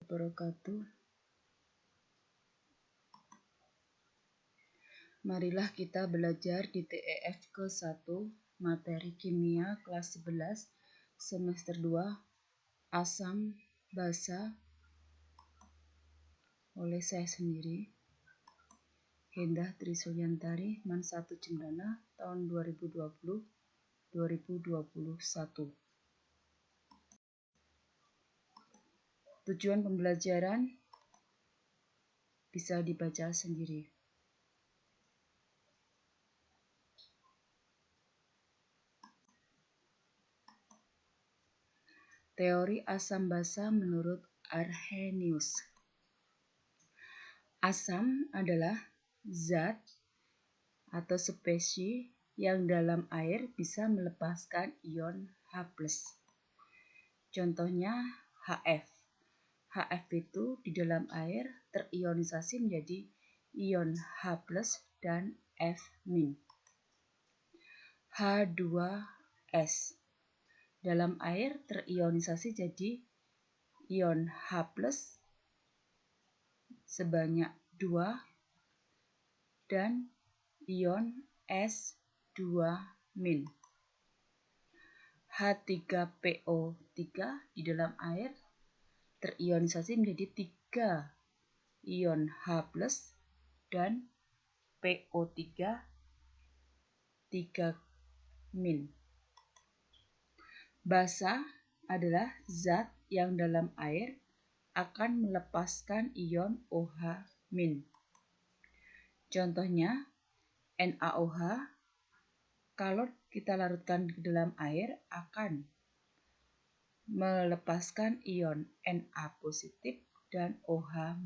wabarakatuh. Marilah kita belajar di TEF ke-1 materi kimia kelas 11 semester 2 asam basa oleh saya sendiri, Hendah Trisuliantari, Man 1 Cendana, tahun 2020-2021. Tujuan pembelajaran bisa dibaca sendiri. Teori asam basa menurut Arrhenius. Asam adalah zat atau spesies yang dalam air bisa melepaskan ion H+. Contohnya HF. HF itu di dalam air terionisasi menjadi ion H+ dan F-. H2S. Dalam air terionisasi jadi ion H+ sebanyak 2 dan ion S2-. H3PO3 di dalam air terionisasi menjadi 3 ion H+ dan PO3 3-. Basa adalah zat yang dalam air akan melepaskan ion OH-. Contohnya NaOH kalau kita larutkan ke dalam air akan melepaskan ion Na positif dan OH-.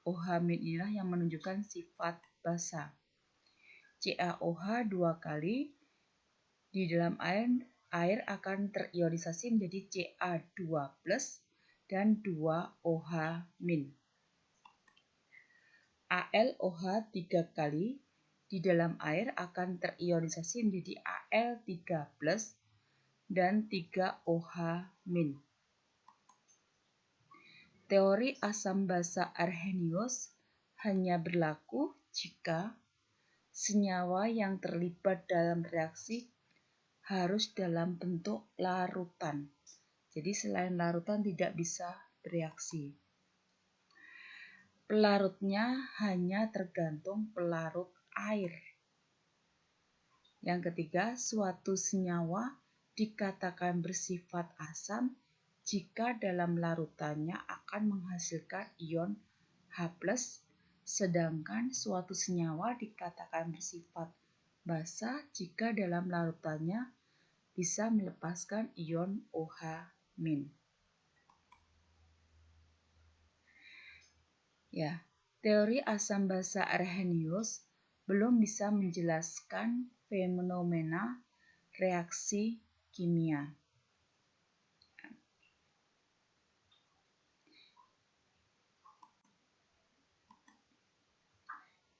OH- inilah yang menunjukkan sifat basa. CaOH 2 kali di dalam air akan terionisasi menjadi Ca2+ dan 2OH-. AlOH 3 kali di dalam air akan terionisasi menjadi Al3+ dan 3OH-. Teori asam basa Arrhenius hanya berlaku jika senyawa yang terlibat dalam reaksi harus dalam bentuk larutan. Jadi selain larutan tidak bisa bereaksi. Pelarutnya hanya tergantung pelarut air. Yang ketiga, suatu senyawa dikatakan bersifat asam jika dalam larutannya akan menghasilkan ion H+, sedangkan suatu senyawa dikatakan bersifat basa jika dalam larutannya bisa melepaskan ion OH-. Teori asam basa Arrhenius belum bisa menjelaskan fenomena reaksi kimia.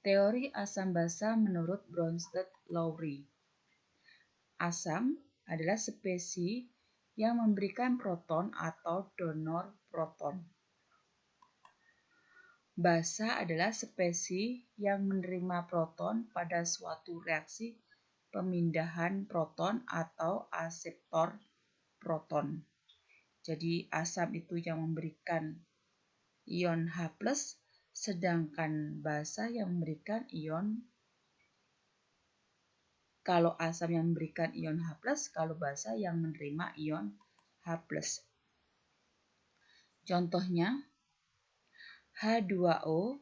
Teori asam basa menurut Bronsted-Lowry. Asam adalah spesies yang memberikan proton atau donor proton. Basa adalah spesies yang menerima proton pada suatu reaksi pemindahan proton atau akseptor proton. Jadi asam itu yang memberikan ion H+, sedangkan basa yang memberikan ion, kalau asam yang memberikan ion H+, kalau basa yang menerima ion H+. Contohnya H2O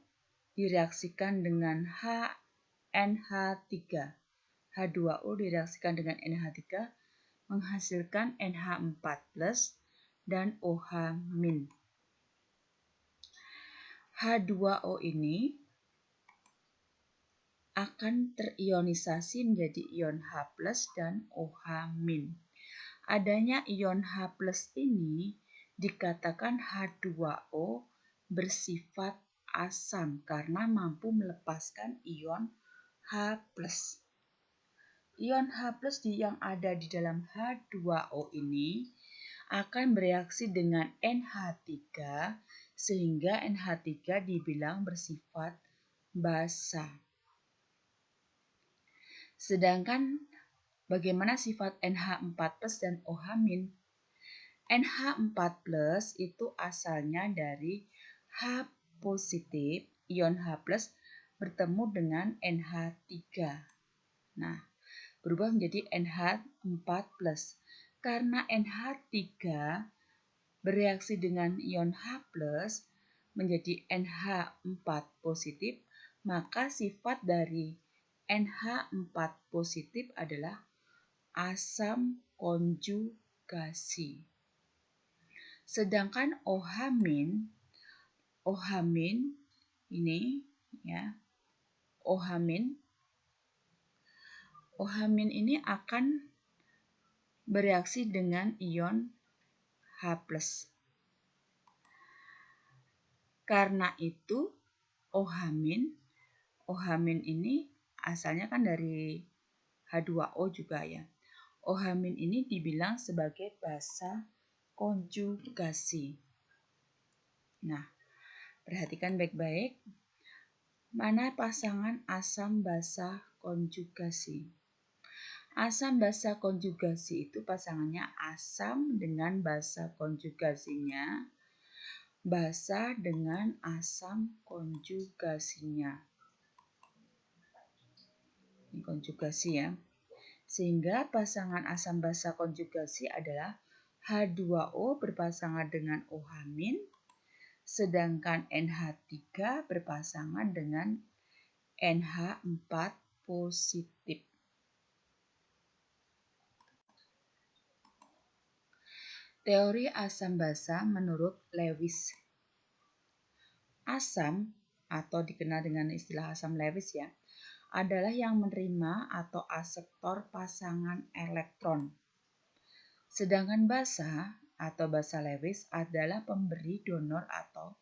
direaksikan dengan NH3. H2O direaksikan dengan NH3 menghasilkan NH4+ dan OH-. H2O ini akan terionisasi menjadi ion H+ dan OH-. Adanya ion H+ ini dikatakan H2O bersifat asam karena mampu melepaskan ion H+. Ion H+ yang ada di dalam H2O ini akan bereaksi dengan NH3 sehingga NH3 dibilang bersifat basa. Sedangkan bagaimana sifat NH4+ dan OH-? NH4+ itu asalnya dari H positif, ion H+ bertemu dengan NH3. Nah, berubah menjadi NH4+. Karena NH3 bereaksi dengan ion H+ menjadi NH4 positif, maka sifat dari NH4 positif adalah asam konjugasi. Sedangkan OH- ini ya, OH- ini akan bereaksi dengan ion H+. Karena itu OH- ini asalnya kan dari H2O juga ya. OH- ini dibilang sebagai basa konjugasi. Nah, perhatikan baik-baik. Mana pasangan asam basa konjugasi? Asam basa konjugasi itu pasangannya asam dengan basa konjugasinya, basa dengan asam konjugasinya. Ini konjugasi ya. Sehingga pasangan asam basa konjugasi adalah H2O berpasangan dengan OH-, sedangkan NH3 berpasangan dengan NH4 positif. Teori asam basa menurut Lewis. Asam, atau dikenal dengan istilah asam Lewis ya, adalah yang menerima atau akseptor pasangan elektron. Sedangkan basa atau basa Lewis adalah pemberi donor atau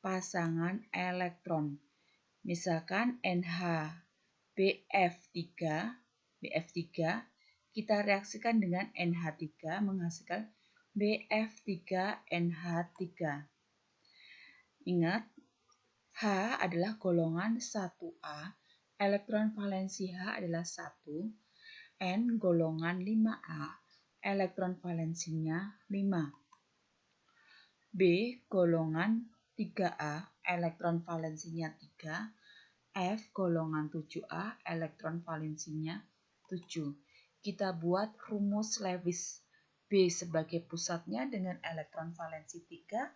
pasangan elektron. Misalkan BF3 kita reaksikan dengan NH3 menghasilkan BF3NH3. Ingat, H adalah golongan 1A, elektron valensi H adalah 1, N golongan 5A, elektron valensinya 5. B golongan 3A, elektron valensinya 3. F golongan 7A, elektron valensinya 7. Kita buat rumus Lewis. B sebagai pusatnya dengan elektron valensi 3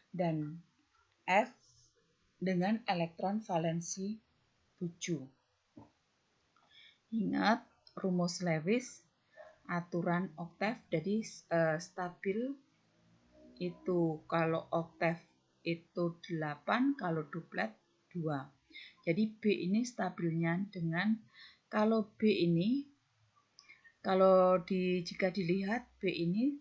dan F dengan elektron valensi 7. Ingat rumus Lewis, aturan oktav, jadi stabil itu kalau oktav itu 8, kalau duplet 2. Jadi B ini stabilnya dengan, kalau B ini, jika dilihat B ini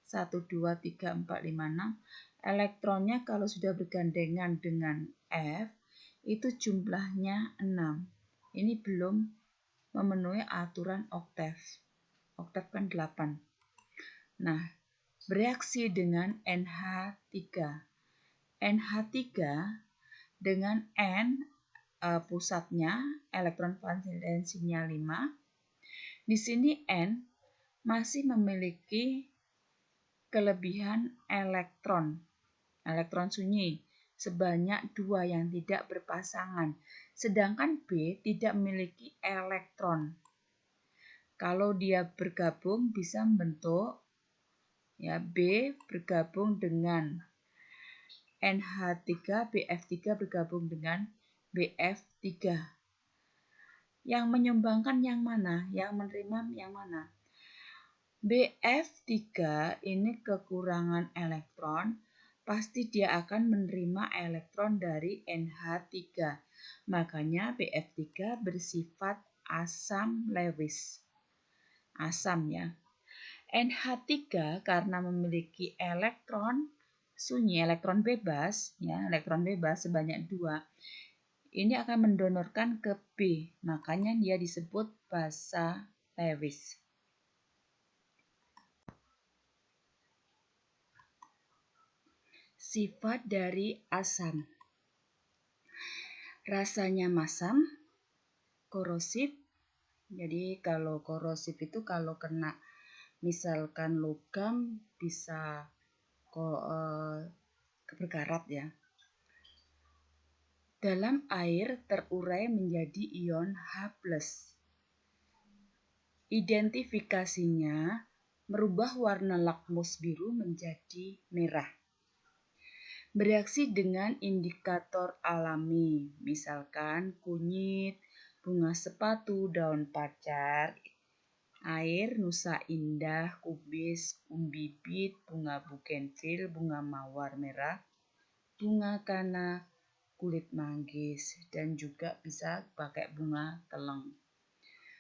1, 2, 3, 4, 5, 6, elektronnya kalau sudah bergandengan dengan F, itu jumlahnya 6. Ini belum memenuhi aturan oktav. Oktav kan 8. Nah, bereaksi dengan NH3. NH3 dengan N pusatnya, elektron valensinya 5. Di sini N masih memiliki kelebihan elektron sunyi sebanyak 2 yang tidak berpasangan. Sedangkan B tidak memiliki elektron. Kalau dia bergabung bisa membentuk ya, B bergabung dengan NH3, BF3 bergabung dengan BF3. Yang menyumbangkan yang mana? Yang menerima yang mana? BF3 ini kekurangan elektron, pasti dia akan menerima elektron dari NH3. Makanya BF3 bersifat asam Lewis. Asam ya. NH3 karena memiliki elektron sunyi, elektron bebas sebanyak 2. Ini akan mendonorkan ke B, makanya dia disebut basa Lewis. Sifat dari asam. Rasanya masam, korosif. Jadi kalau korosif itu kalau kena misalkan logam bisa berkarat ya. Dalam air terurai menjadi ion H+. Identifikasinya merubah warna lakmus biru menjadi merah. Bereaksi dengan indikator alami, misalkan kunyit, bunga sepatu, daun pacar, air, nusa indah, kubis, umbibit, bunga bugenvil, bunga mawar merah, bunga kana, kulit manggis, dan juga bisa pakai bunga teleng.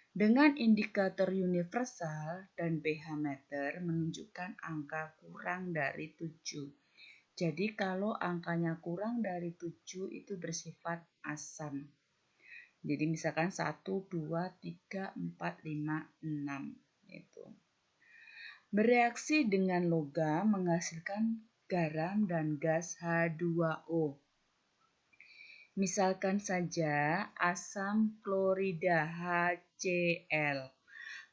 Dengan indikator universal dan pH meter menunjukkan angka kurang dari 7. Jadi kalau angkanya kurang dari 7 itu bersifat asam. Jadi misalkan 1, 2, 3, 4, 5, 6 itu. Bereaksi dengan logam menghasilkan garam dan gas H2O. Misalkan saja asam klorida HCl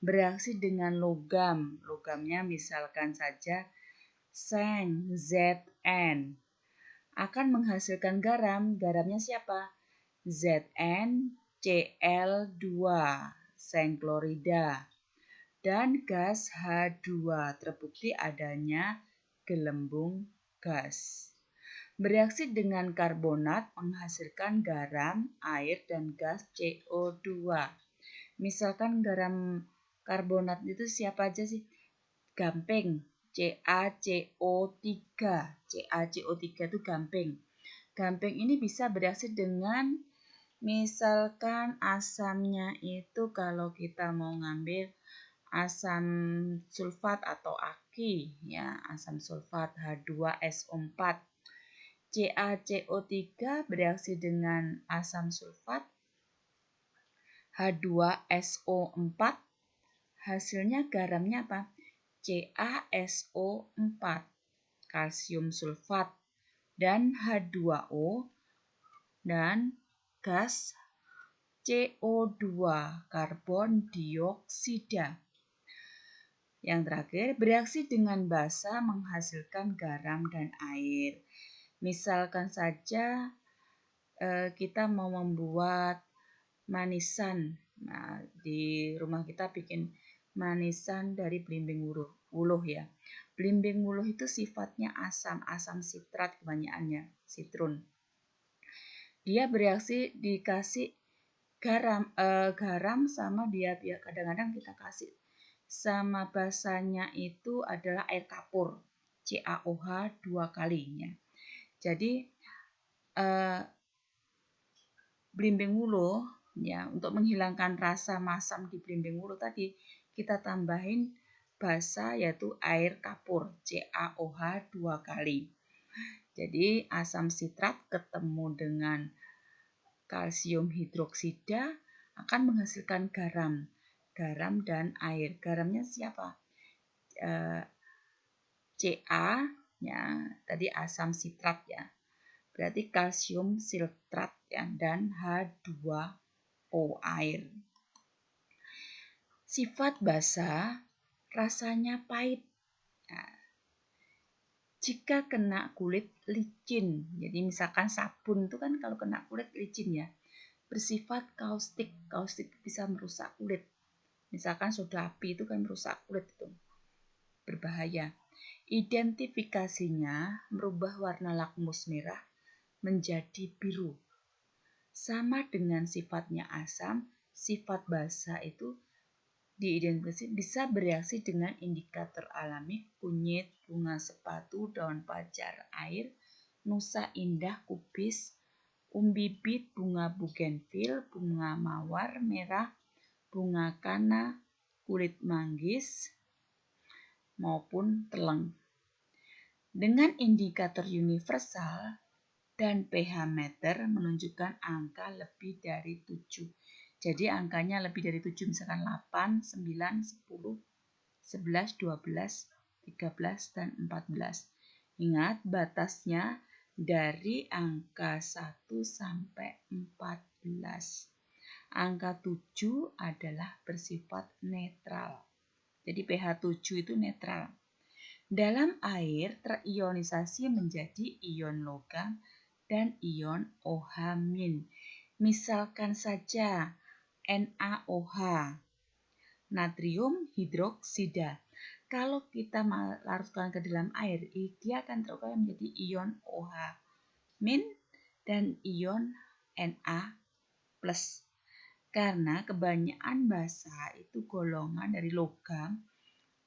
bereaksi dengan logam. Logamnya misalkan saja seng Zn akan menghasilkan garam. Garamnya siapa? ZnCl2 seng klorida dan gas H2 terbukti adanya gelembung gas. Bereaksi dengan karbonat menghasilkan garam, air, dan gas CO2. Misalkan garam karbonat itu siapa aja sih? Gamping, CaCO3. CaCO3 itu gamping. Gamping ini bisa bereaksi dengan misalkan asamnya itu kalau kita mau ngambil asam sulfat atau aki ya, asam sulfat H2SO4. CaCO3 bereaksi dengan asam sulfat H2SO4. Hasilnya garamnya apa? CaSO4, kalsium sulfat, dan H2O, dan gas CO2, karbon dioksida. Yang terakhir, bereaksi dengan basa menghasilkan garam dan air. Misalkan saja kita mau membuat manisan. Nah, di rumah kita bikin manisan dari belimbing wuluh ya. Belimbing wuluh itu sifatnya asam sitrat kebanyakannya, sitrun. Dia bereaksi dikasih garam sama dia kadang-kadang kita kasih sama basanya itu adalah air kapur, CaOH 2 kalinya. Jadi belimbing wuluh ya, untuk menghilangkan rasa masam di belimbing wuluh tadi kita tambahin basa yaitu air kapur CaOH 2 kali. Jadi asam sitrat ketemu dengan kalsium hidroksida akan menghasilkan garam dan air. Garamnya siapa? Ca ya, tadi asam sitrat ya. Berarti kalsium sitrat ya, dan H2O air. Sifat basa, rasanya pahit. Nah, jika kena kulit licin, jadi misalkan sabun itu kan kalau kena kulit licin ya, bersifat kaustik. Kaustik bisa merusak kulit. Misalkan soda api itu kan merusak kulit itu. Berbahaya. Identifikasinya merubah warna lakmus merah menjadi biru. Sama dengan sifatnya asam, sifat basa itu diidentifikasi bisa bereaksi dengan indikator alami kunyit, bunga sepatu, daun pacar, air, nusa indah, kubis, umbibit, bunga bugenvil, bunga mawar merah, bunga kana, kulit manggis, maupun teleng. Dengan indikator universal dan pH meter menunjukkan angka lebih dari 7. Jadi angkanya lebih dari 7, misalkan 8, 9, 10, 11, 12, 13, dan 14. Ingat batasnya dari angka 1 sampai 14. Angka 7 adalah bersifat netral. Jadi pH 7 itu netral. Dalam air terionisasi menjadi ion logam dan ion OH-. Misalkan saja NaOH, natrium hidroksida. Kalau kita larutkan ke dalam air, dia akan terubah menjadi ion OH- dan ion Na+. Karena kebanyakan basa itu golongan dari logam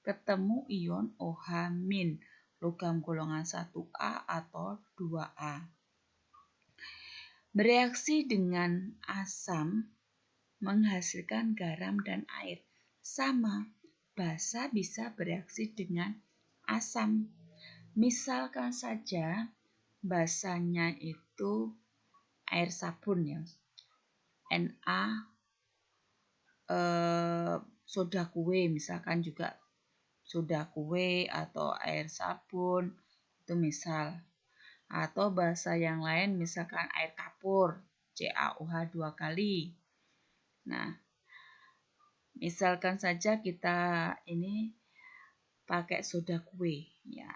ketemu ion OH-, logam golongan 1A atau 2A. Bereaksi dengan asam menghasilkan garam dan air. Sama, basa bisa bereaksi dengan asam. Misalkan saja basanya itu air sabun ya. Na soda kue misalkan juga soda kue atau air sabun itu misal. Atau basa yang lain misalkan air kapur, CaOH 2 kali. Nah, misalkan saja kita ini pakai soda kue ya.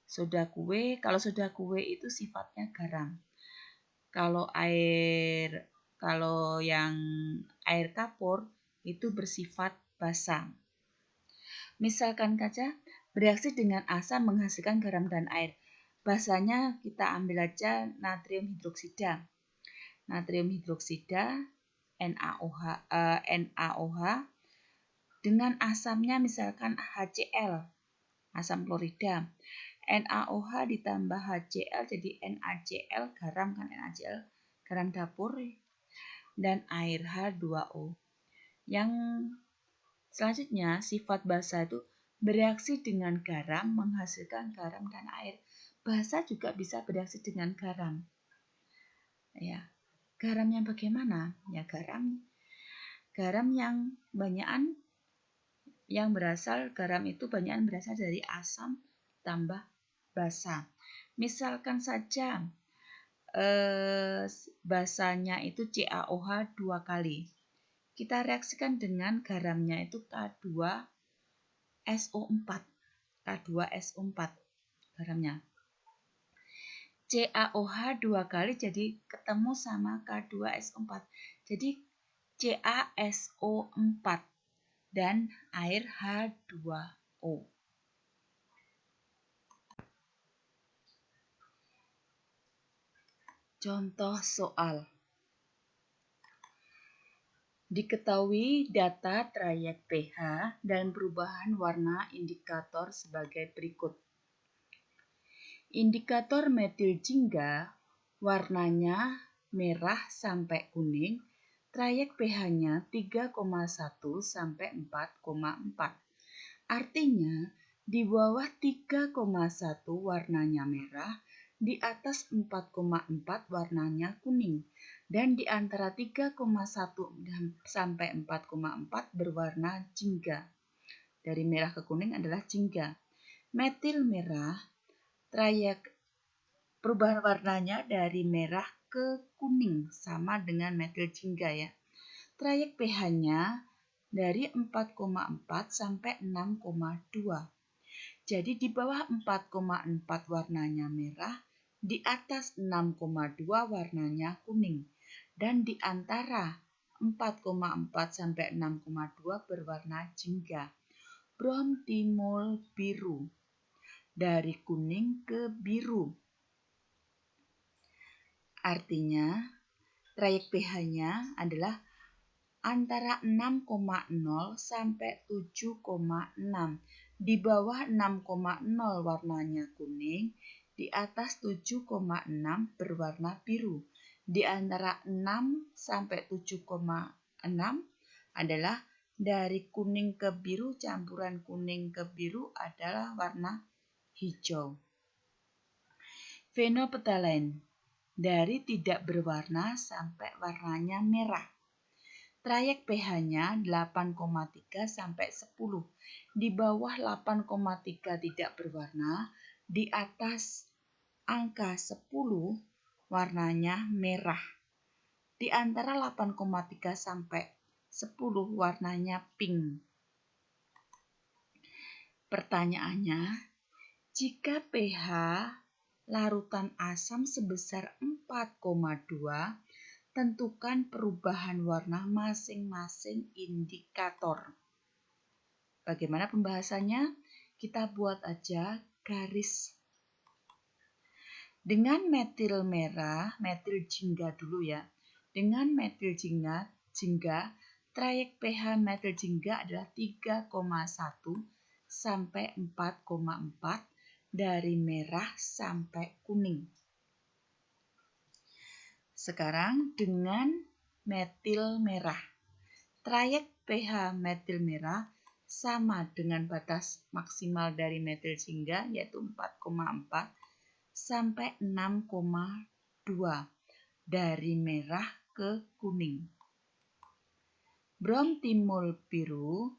Soda kue, kalau soda kue itu sifatnya garam. Kalau yang air kapur itu bersifat basa. Misalkan saja bereaksi dengan asam menghasilkan garam dan air. Basanya kita ambil aja natrium hidroksida. Natrium hidroksida NaOH dengan asamnya misalkan HCl, asam klorida. NaOH ditambah HCl jadi NaCl, garam kan NaCl, garam dapur, dan air H2O. Yang selanjutnya sifat basa itu bereaksi dengan garam menghasilkan garam dan air. Basa juga bisa bereaksi dengan garam. Ya, garamnya bagaimana? Ya garam yang banyakan garam itu banyakan berasal dari asam tambah basa. Misalkan saja basanya itu CaOH 2 kali. Kita reaksikan dengan garamnya itu K2SO4. K2SO4 garamnya. CaOH 2 kali jadi ketemu sama K2SO4. Jadi CaSO4 dan air H2O. Contoh soal. Diketahui data trayek pH dan perubahan warna indikator sebagai berikut. Indikator metil jingga warnanya merah sampai kuning, trayek pH-nya 3,1 sampai 4,4. Artinya di bawah 3,1 warnanya merah, di atas 4,4 warnanya kuning, dan di antara 3,1 sampai 4,4 berwarna jingga. Dari merah ke kuning adalah jingga. Metil merah, trayek perubahan warnanya dari merah ke kuning sama dengan metil jingga ya. Trayek pH-nya dari 4,4 sampai 6,2. Jadi di bawah 4,4 warnanya merah, di atas 6,2 warnanya kuning, dan di antara 4,4 sampai 6,2 berwarna jingga. Brom timul biru, dari kuning ke biru. Artinya trayek pH-nya adalah antara 6,0 sampai 7,6. Di bawah 6,0 warnanya kuning, di atas 7,6 berwarna biru. Di antara 6 sampai 7,6 adalah dari kuning ke biru, campuran kuning ke biru adalah warna hijau. Fenolphthalein, dari tidak berwarna sampai warnanya merah. Trayek pH-nya 8,3 sampai 10. Di bawah 8,3 tidak berwarna, Di atas angka 10 warnanya merah. Di antara 8,3 sampai 10 warnanya pink. Pertanyaannya, jika pH larutan asam sebesar 4,2, tentukan perubahan warna masing-masing indikator. Bagaimana pembahasannya? Kita buat aja garis. Dengan metil merah, metil jingga dulu ya. Dengan metil jingga, trayek pH metil jingga adalah 3,1 sampai 4,4 dari merah sampai kuning. Sekarang dengan metil merah. Trayek pH metil merah sama dengan batas maksimal dari metil jingga yaitu 4,4 sampai 6,2 dari merah ke kuning. Bromtimol biru,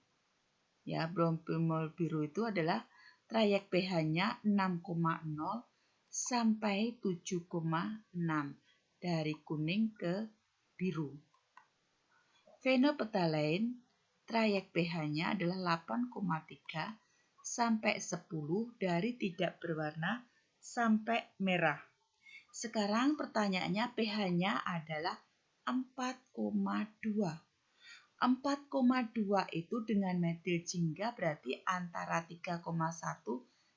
ya bromtimol biru itu adalah trayek pH-nya 6,0 sampai 7,6 dari kuning ke biru. Phenolphthalein, trayek pH-nya adalah 8,3 sampai 10 dari tidak berwarna sampai merah. Sekarang pertanyaannya pH-nya adalah 4,2. 4,2 itu dengan metil jingga berarti antara 3,1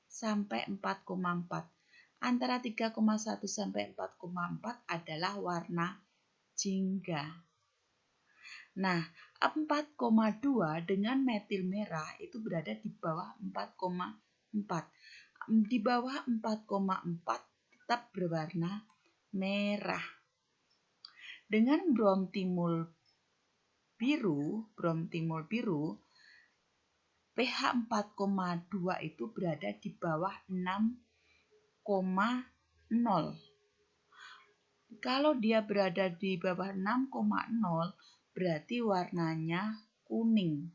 sampai 4,4. Antara 3,1 sampai 4,4 adalah warna jingga. Nah, 4,2 dengan metil merah itu berada di bawah 4,4. Di bawah 4,4 tetap berwarna merah. Dengan bromtimol biru, pH 4,2 itu berada di bawah 6,0. Kalau dia berada di bawah 6,0, berarti warnanya kuning.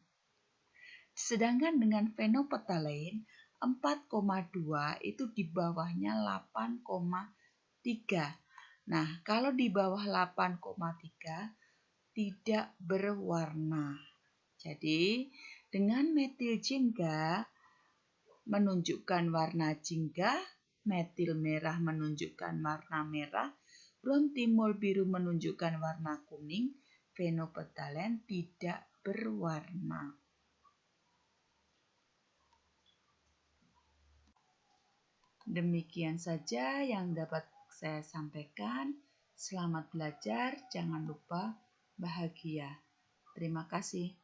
Sedangkan dengan phenolphthalein 4,2 itu di bawahnya 8,3. Nah, kalau di bawah 8,3 tidak berwarna. Jadi, dengan metil jingga menunjukkan warna jingga, metil merah menunjukkan warna merah, bromtimol biru menunjukkan warna kuning, phenolphthalein tidak berwarna. Demikian saja yang dapat saya sampaikan. Selamat belajar, jangan lupa bahagia. Terima kasih.